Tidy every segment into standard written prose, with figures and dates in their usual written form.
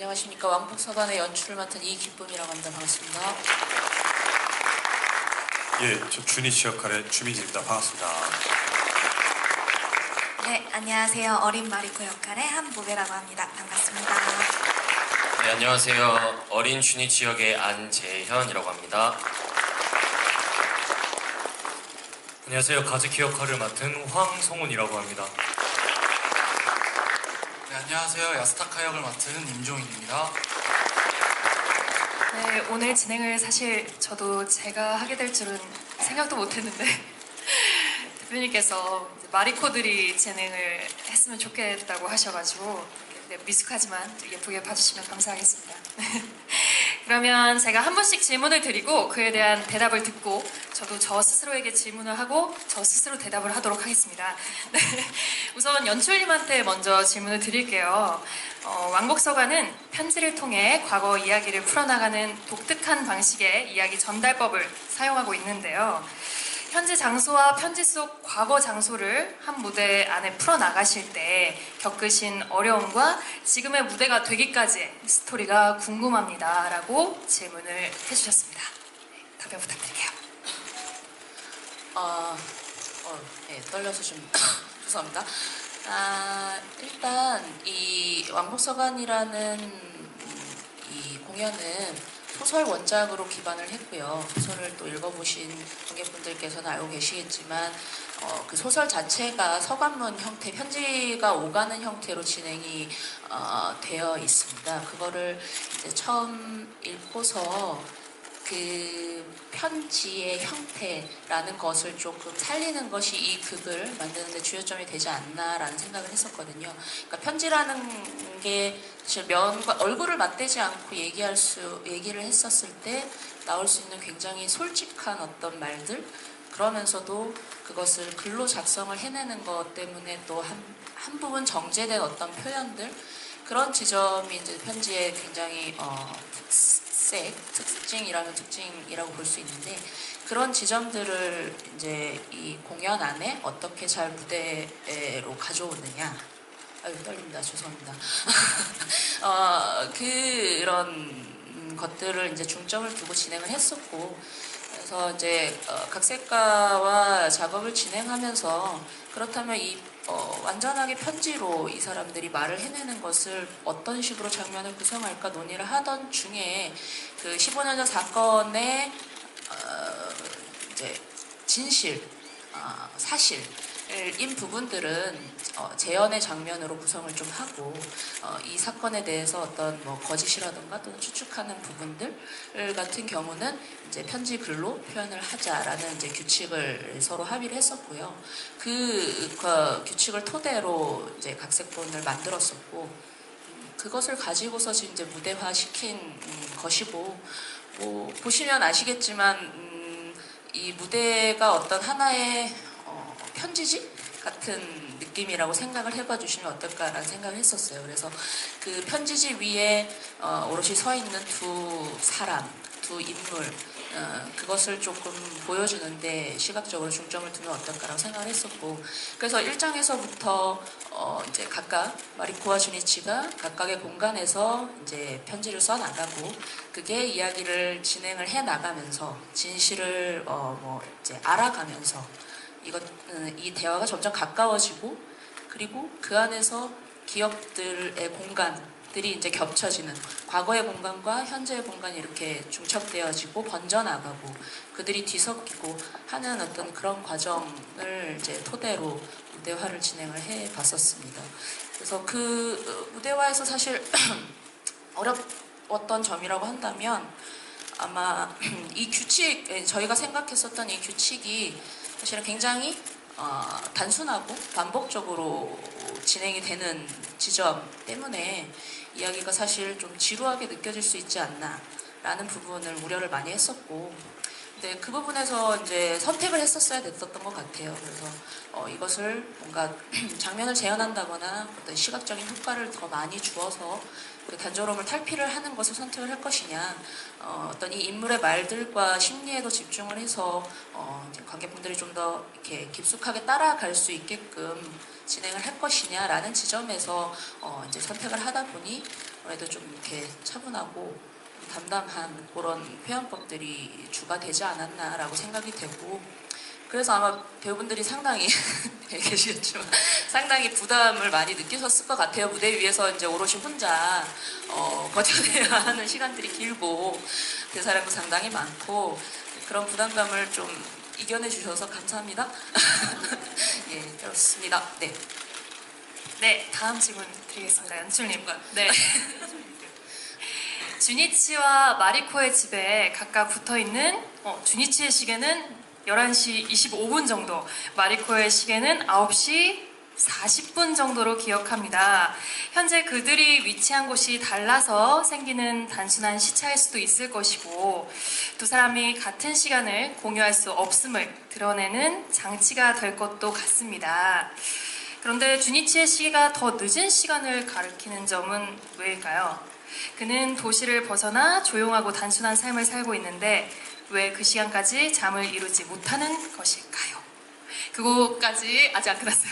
안녕하십니까. 왕복서관의 연출을 맡은 이기쁨이라고 합니다. 반갑습니다. 예, 저 주니치 역할의 주민지입니다. 반갑습니다. 네, 안녕하세요. 어린 마리코 역할의 한보배라고 합니다. 반갑습니다. 네, 안녕하세요. 어린 주니치 역의 안재현이라고 합니다. 안녕하세요. 가즈키 역할을 맡은 황성훈이라고 합니다. 네, 안녕하세요. 야스타카 역을 맡은 임종인입니다. 네, 오늘 진행을 사실 저도 제가 하게 될 줄은 생각도 못했는데 대표님께서 마리코들이 진행을 했으면 좋겠다고 하셔가지고 미숙하지만 예쁘게 봐주시면 감사하겠습니다. 그러면 제가 한 분씩 질문을 드리고 그에 대한 대답을 듣고 저도 저 스스로에게 질문을 하고 저 스스로 대답을 하도록 하겠습니다. 네, 우선 연출님한테 먼저 질문을 드릴게요. 왕복서관은 편지를 통해 과거 이야기를 풀어나가는 독특한 방식의 이야기 전달법을 사용하고 있는데요. 현재 장소와 편지 속 과거 장소를 한 무대 안에 풀어나가실 때 겪으신 어려움과 지금의 무대가 되기까지의 스토리가 궁금합니다. 라고 질문을 해주셨습니다. 네, 답변 부탁드릴게요. 네, 떨려서 좀 죄송합니다. 일단 이 왕복서관이라는 이 공연은 소설 원작으로 기반을 했고요. 소설을 또 읽어보신 관객분들께서는 알고 계시겠지만 그 소설 자체가 서간문 형태, 편지가 오가는 형태로 진행이 되어 있습니다. 그거를 이제 처음 읽고서 그 편지의 형태라는 것을 조금 살리는 것이 이 극을 만드는 데 주요점이 되지 않나라는 생각을 했었거든요. 그러니까 편지라는 게 사실 면과 얼굴을 맞대지 않고 얘기를 했었을 때 나올 수 있는 굉장히 솔직한 어떤 말들, 그러면서도 그것을 글로 작성을 해내는 것 때문에 또 한 부분 정제된 어떤 표현들, 그런 지점이 이제 편지의 굉장히 특징이라고 볼 수 있는데, 그런 지점들을 이제 이 공연 안에 어떻게 잘 무대로 가져오느냐. 아유, 떨립니다. 죄송합니다. 그런 것들을 이제 중점을 두고 진행을 했었고, 그래서 이제 각색가와 작업을 진행하면서 그렇다면 이 완전하게 편지로 이 사람들이 말을 해내는 것을 어떤 식으로 장면을 구성할까 논의를 하던 중에 그 15년 전 사건의 이제 진실, 사실인 부분들은 재연의 장면으로 구성을 좀 하고 이 사건에 대해서 어떤 뭐 거짓이라던가 또는 추측하는 부분들 같은 경우는 이제 편지 글로 표현을 하자라는 이제 규칙을 서로 합의를 했었고요. 그 규칙을 토대로 이제 각색본을 만들었었고, 그것을 가지고서 지금 이제 무대화 시킨 것이고, 뭐 보시면 아시겠지만 이 무대가 어떤 하나의 편지지 같은 느낌이라고 생각을 해봐 주시면 어떨까라는 생각을 했었어요. 그래서 그 편지지 위에 오롯이 서 있는 두 사람, 두 인물, 그것을 조금 보여주는데 시각적으로 중점을 두면 어떨까라고 생각을 했었고, 그래서 1장에서부터 이제 각각 마리코와 주니치가 각각의 공간에서 이제 편지를 써 나가고, 그게 이야기를 진행을 해 나가면서 진실을 뭐 이제 알아가면서 이 대화가 점점 가까워지고, 그리고 그 안에서 기억들의 공간들이 이제 겹쳐지는, 과거의 공간과 현재의 공간이 이렇게 중첩되어지고 번져나가고 그들이 뒤섞이고 하는 어떤 그런 과정을 이제 토대로 무대화를 진행을 해 봤었습니다. 그래서 그 무대화에서 사실 어려웠던 점이라고 한다면 아마 이 규칙, 저희가 생각했었던 이 규칙이 사실은 굉장히 단순하고 반복적으로 진행이 되는 지점 때문에 이야기가 사실 좀 지루하게 느껴질 수 있지 않나 라는 부분을 우려를 많이 했었고, 근데 그 부분에서 이제 선택을 했었어야 됐었던 것 같아요. 그래서 이것을 뭔가 장면을 재현한다거나 어떤 시각적인 효과를 더 많이 주어서 그 단조로움을 탈피를 하는 것을 선택을 할 것이냐, 어떤 이 인물의 말들과 심리에도 집중을 해서 이제 관객분들이 좀 더 이렇게 깊숙하게 따라갈 수 있게끔 진행을 할 것이냐라는 지점에서 이제 선택을 하다 보니 아무래도 좀 이렇게 차분하고 담담한 그런 표현법들이 주가 되지 않았나라고 생각이 되고, 그래서 아마 배우분들이 상당히 계시겠지만 상당히 부담을 많이 느끼셨을 것 같아요. 무대 위에서 이제 오롯이 혼자 버텨내야 하는 시간들이 길고 대사량도 상당히 많고, 그런 부담감을 좀 이겨내 주셔서 감사합니다. 예, 그렇습니다. 네. 네, 다음 질문 드리겠습니다. 연출님. 네. 주니치와 마리코의 집에 각각 붙어있는 주니치의 시계는 11시 25분 정도, 마리코의 시계는 9시 40분 정도로 기억합니다. 현재 그들이 위치한 곳이 달라서 생기는 단순한 시차일 수도 있을 것이고, 두 사람이 같은 시간을 공유할 수 없음을 드러내는 장치가 될 것도 같습니다. 그런데 주니치의 시계가 더 늦은 시간을 가리키는 점은 왜일까요? 그는 도시를 벗어나 조용하고 단순한 삶을 살고 있는데 왜 그 시간까지 잠을 이루지 못하는 것일까요? 그곳까지 아직 안 끝났어요.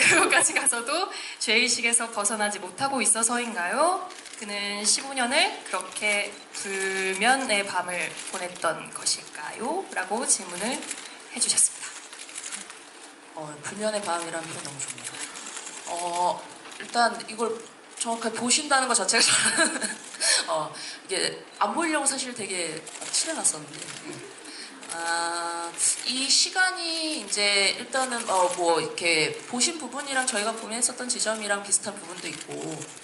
그곳까지 가서도 죄의식에서 벗어나지 못하고 있어서인가요? 그는 15년을 그렇게 불면의 밤을 보냈던 것일까요? 라고 질문을 해주셨습니다. 불면의 밤이라는 표현 너무 좋네요. 일단 이걸 정확하게 보신다는 것 자체가 저는 이게 안 보이려고 사실 되게 칠해놨었는데, 이 시간이 이제 일단은 뭐 이렇게 보신 부분이랑 저희가 고민했었던 지점이랑 비슷한 부분도 있고,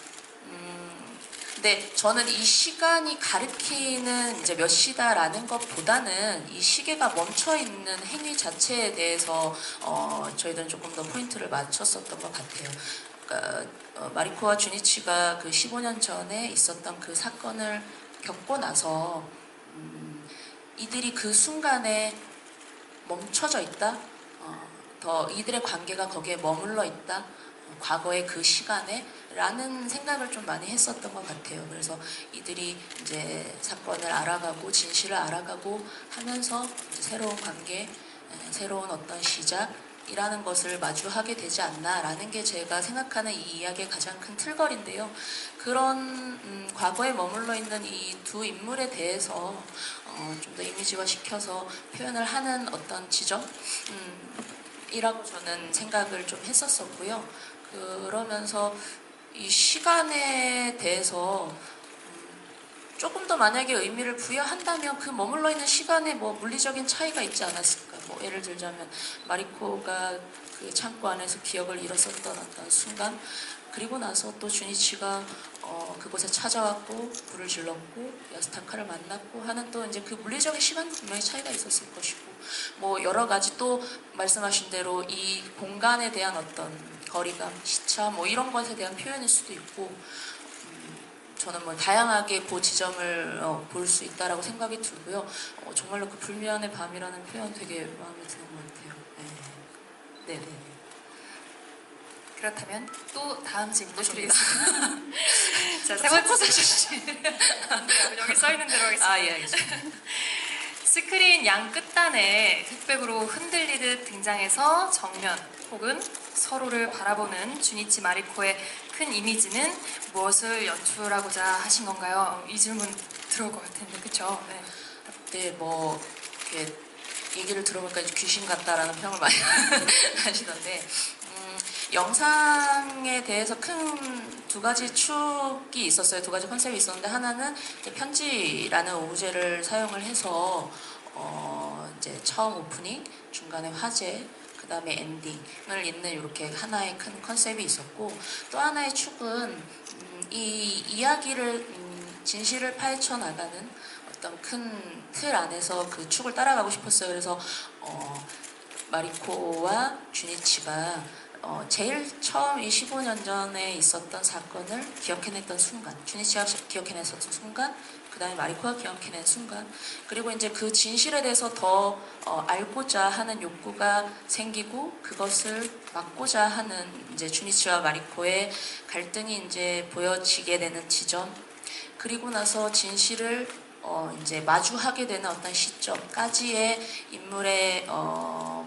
근데 저는 이 시간이 가리키는 이제 몇 시다라는 것보다는 이 시계가 멈춰 있는 행위 자체에 대해서 저희들은 조금 더 포인트를 맞췄었던 것 같아요. 그러니까 마리코와 주니치가 그 15년 전에 있었던 그 사건을 겪고 나서 이들이 그 순간에 멈춰져 있다, 더 이들의 관계가 거기에 머물러 있다, 과거의 그 시간에 라는 생각을 좀 많이 했었던 것 같아요. 그래서 이들이 이제 사건을 알아가고 진실을 알아가고 하면서 이제 새로운 관계, 새로운 어떤 시작이라는 것을 마주하게 되지 않나라는 게 제가 생각하는 이 이야기의 가장 큰 틀거리인데요. 그런 과거에 머물러 있는 이 두 인물에 대해서 좀 더 이미지화 시켜서 표현을 하는 어떤 지점, 이라고 저는 생각을 좀 했었었고요. 그러면서 이 시간에 대해서 조금 더 만약에 의미를 부여한다면 그 머물러 있는 시간에 뭐 물리적인 차이가 있지 않았을까. 뭐 예를 들자면 마리코가 그 창고 안에서 기억을 잃었었던 어떤 순간, 그리고 나서 또 주니치가 그곳에 찾아왔고 불을 질렀고 야스타카를 만났고 하는 또 이제 그 물리적인 시간도 분명히 차이가 있었을 것이고, 뭐 여러 가지 또 말씀하신 대로 이 공간에 대한 어떤 거리감, 시차 뭐 이런 것에 대한 표현일 수도 있고, 저는 뭐 다양하게 그 지점을 볼 수 있다라고 생각이 들고요. 정말로 그 불면의 밤이라는 표현 되게 마음에 드는 것 같아요. 네. 네네. 그렇다면 또 다음 질문 좋습니다. 드리겠습니다. 자, 세 번째 여기 써 있는 대로 하겠습니다. 예, 알겠습니다. 스크린 양 끝단에 흑백으로 흔들리듯 등장해서 정면 혹은 서로를 바라보는 주니치 마리코의 큰 이미지는 무엇을 연출하고자 하신 건가요? 이 질문 들어올 것 같은데, 그렇죠? 네. 네, 뭐 이렇게 얘기를 들어보니까 귀신 같다라는 평을 많이 하시던데, 영상에 대해서 큰 두 가지 축이 있었어요. 두 가지 컨셉이 있었는데, 하나는 이제 편지라는 오브제를 사용을 해서 이제 처음 오프닝, 중간에 화제, 그 다음에 엔딩을 잇는 이렇게 하나의 큰 컨셉이 있었고, 또 하나의 축은 이 이야기를 진실을 파헤쳐 나가는 어떤 큰 틀 안에서 그 축을 따라가고 싶었어요. 그래서 마리코와 주니치가 제일 처음 이 15년 전에 있었던 사건을 기억해냈던 순간, 주니치가 기억해냈었던 순간, 그 다음에 마리코가 기억해낸 순간, 그리고 이제 그 진실에 대해서 더 알고자 하는 욕구가 생기고 그것을 막고자 하는 이제 주니치와 마리코의 갈등이 이제 보여지게 되는 지점, 그리고 나서 진실을 이제 마주하게 되는 어떤 시점까지의 인물의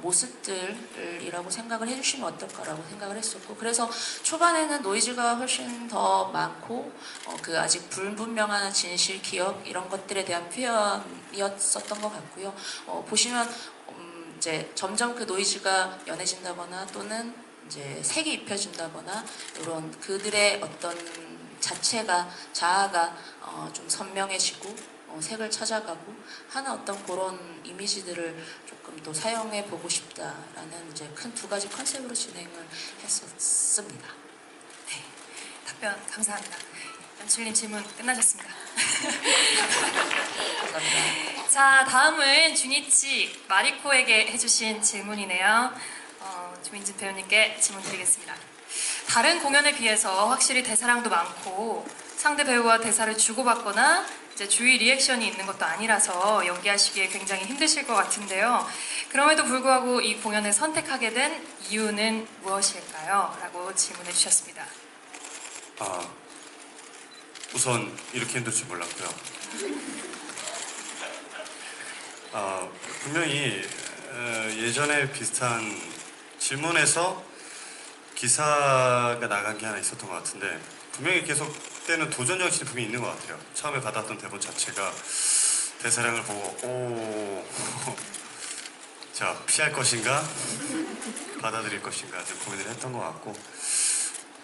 모습들이라고 생각을 해주시면 어떨까라고 생각을 했었고, 그래서 초반에는 노이즈가 훨씬 더 많고 그 아직 불분명한 진실, 기억 이런 것들에 대한 표현이었었던 것 같고요. 보시면 이제 점점 그 노이즈가 연해진다거나 또는 이제 색이 입혀진다거나 이런 그들의 어떤 자아가 좀 선명해지고 색을 찾아가고 하는 어떤 그런 이미지들을 조금 또 사용해 보고 싶다라는 이제 큰 두 가지 컨셉으로 진행을 했었습니다. 네, 답변 감사합니다. 연출님 질문 끝나셨습니다. 감사합니다. 자, 다음은 주니치 마리코에게 해주신 질문이네요. 조민진 배우님께 질문 드리겠습니다. 다른 공연에 비해서 확실히 대사량도 많고 상대 배우와 대사를 주고받거나 이제 주의 리액션이 있는 것도 아니라서 연기하시기에 굉장히 힘드실 것 같은데요. 그럼에도 불구하고 이 공연을 선택하게 된 이유는 무엇일까요? 라고 질문해 주셨습니다. 우선 이렇게 힘들 줄 몰랐고요. 분명히 예전에 비슷한 질문에서 기사가 나간 게 하나 있었던 것 같은데 분명히 계속되는 도전 정신이 분명히 있는 것 같아요. 처음에 받았던 대본 자체가 대사량을 보고 자, 피할 것인가 받아들일 것인가 좀 고민을 했던 것 같고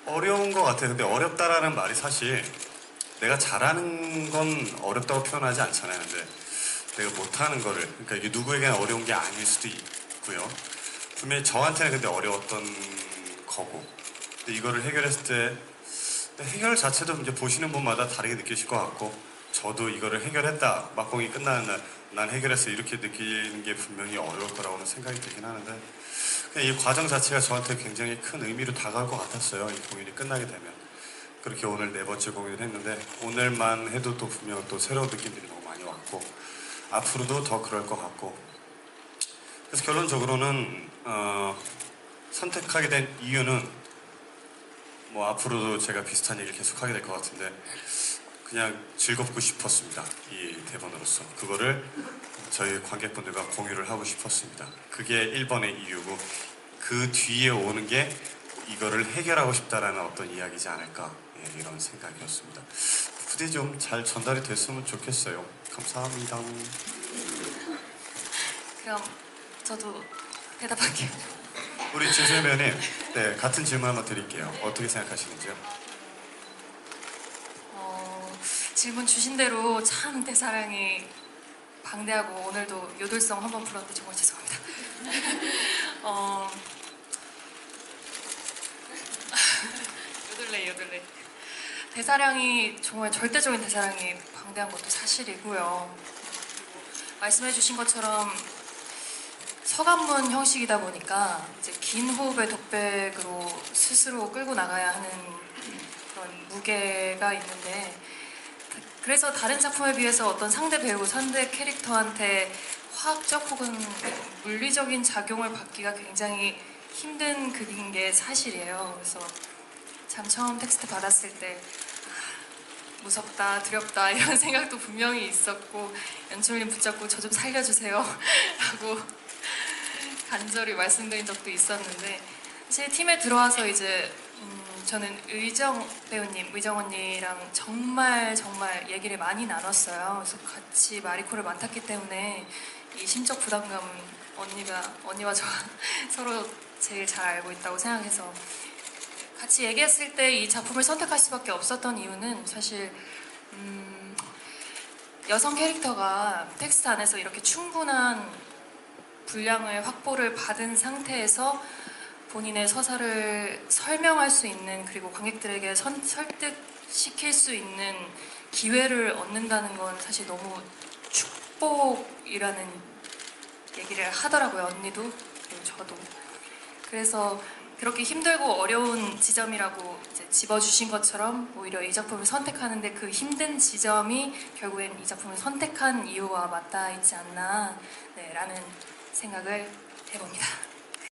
어려운 것 같아요. 근데 어렵다라는 말이 사실 내가 잘하는 건 어렵다고 표현하지 않잖아요. 근데 내가 못하는 거를 그러니까 이게 누구에게나 어려운 게 아닐 수도 있고요. 분명히 저한테는 근데 어려웠던 거고 근데 이거를 해결했을 때 해결 자체도 이제 보시는 분마다 다르게 느끼실 것 같고 저도 이거를 해결했다 막공이 끝나는 날 난 해결했어 이렇게 느끼는 게 분명히 어려울 거라고는 생각이 들긴 하는데 그냥 이 과정 자체가 저한테 굉장히 큰 의미로 다가올 것 같았어요. 이 공연이 끝나게 되면 그렇게 오늘 4번째 공연을 했는데 오늘만 해도 또 분명 또 새로운 느낌들이 너무 많이 왔고 앞으로도 더 그럴 것 같고 그래서 결론적으로는 선택하게 된 이유는 뭐 앞으로도 제가 비슷한 얘기를 계속 하게 될 것 같은데 그냥 즐겁고 싶었습니다. 이 대본으로서 그거를 저희 관객분들과 공유를 하고 싶었습니다. 그게 1번의 이유고 그 뒤에 오는 게 이거를 해결하고 싶다라는 어떤 이야기지 않을까 이런 생각이었습니다. 부디 좀 잘 전달이 됐으면 좋겠어요. 감사합니다. 그럼 저도 대답할게요. 우리 진수현 배우님, 네, 같은 질문 한번 드릴게요. 어떻게 생각하시는지요? 질문 주신 대로 참 대사량이 방대하고 오늘도 요들성 한번 불었는데 정말 죄송합니다. 요들레. 대사량이 정말 절대적인 대사량이 방대한 것도 사실이고요. 말씀해주신 것처럼 서간문 형식이다 보니까 이제 긴 호흡의 독백으로 스스로 끌고 나가야 하는 그런 무게가 있는데 그래서 다른 작품에 비해서 어떤 상대 배우, 상대 캐릭터한테 화학적 혹은 물리적인 작용을 받기가 굉장히 힘든 극인 게 사실이에요. 그래서 참 처음 텍스트 받았을 때 무섭다, 두렵다 이런 생각도 분명히 있었고 연출님 붙잡고 저 좀 살려주세요 라고 간절히 말씀드린 적도 있었는데 제 팀에 들어와서 이제 저는 의정 배우님, 의정 언니랑 정말 얘기를 많이 나눴어요. 그래서 같이 마리코를 맡았기 때문에 이 심적 부담감은 언니와 저 서로 제일 잘 알고 있다고 생각해서 같이 얘기했을 때 이 작품을 선택할 수밖에 없었던 이유는 사실 여성 캐릭터가 텍스트 안에서 이렇게 충분한 분량을 확보를 받은 상태에서 본인의 서사를 설명할 수 있는 그리고 관객들에게 설득시킬 수 있는 기회를 얻는다는 건 사실 너무 축복이라는 얘기를 하더라고요. 언니도 그리고 저도. 그래서 그렇게 힘들고 어려운 지점이라고 이제 집어주신 것처럼 오히려 이 작품을 선택하는데 그 힘든 지점이 결국엔 이 작품을 선택한 이유와 맞닿아 있지 않나 라는 생각을 해봅니다.